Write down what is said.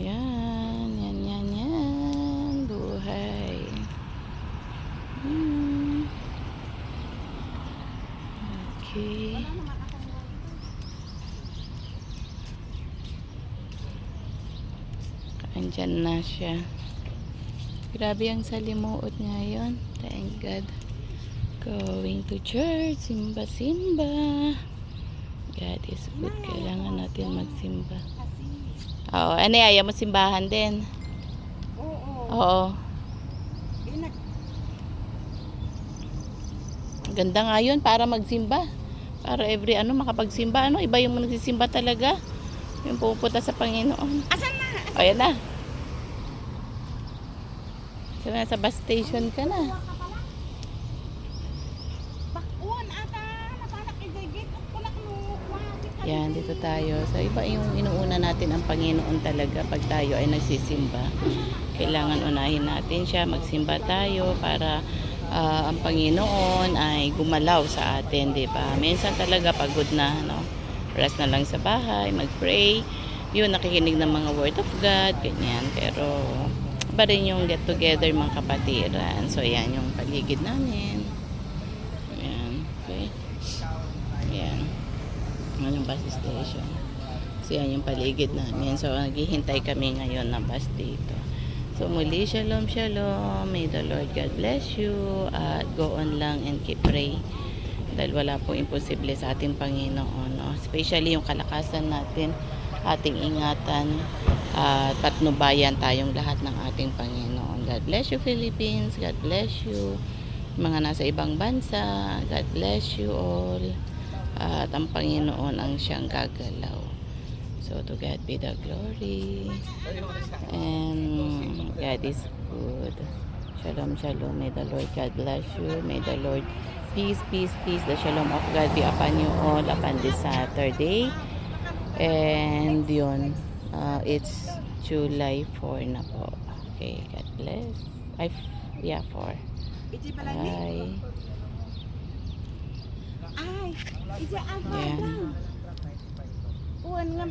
Yan, yan, yan, yan. Buhay. Okay. Andyan na siya. Grabe ang salimuot ngayon. Thank God. Going to church. Simba, simba. God is good. Kailangan natin magsimba. Oo. Ano ayaw mo simbahan din? Oo. Ganda nga yun para magsimba. Para every makapagsimba. Iba yung nagsisimba talaga. Yung pupunta sa Panginoon. Asan na? Ayan na. So, nasa bus station ka na. Bakuan ata. Napanak i-gate. Kulak mo. Yan, dito tayo. So, iba yung inuuna natin ang Panginoon talaga pag tayo ay nagsisimba. Kailangan unahin natin siya. Magsimba tayo para ang Panginoon ay gumalaw sa atin, di ba? Minsan talaga pagod na, no? Rest na lang sa bahay, mag-pray. Yun, nakikinig ng mga word of God, ganyan. Pero, iba rin yung get together mga kapatiran. So, yan yung paligid namin. Ayan, okay. Ayan. Ayan yung bus station. So, yan yung paligid namin. So, naghihintay kami ngayon ng bus dito. So, muli, shalom, shalom. May the Lord God bless you. At go on lang and keep pray. Dahil wala pong imposible sa ating Panginoon. No? Especially yung kalakasan natin, ating ingatan, at patnubayan tayong lahat ng ating Panginoon. God bless you, Philippines. God bless you. Mga nasa ibang bansa, God bless you all. At ang Panginoon ang siyang gagalaw. So, to God be the glory. And God is good. Shalom, shalom. May the Lord God bless you. May the Lord peace, peace, peace. The shalom of God be upon you all upon this Saturday. And yun, it's July 4 na po. Okay, God bless. 4. Bye. Ay, ija ang Yan. Uwan nga,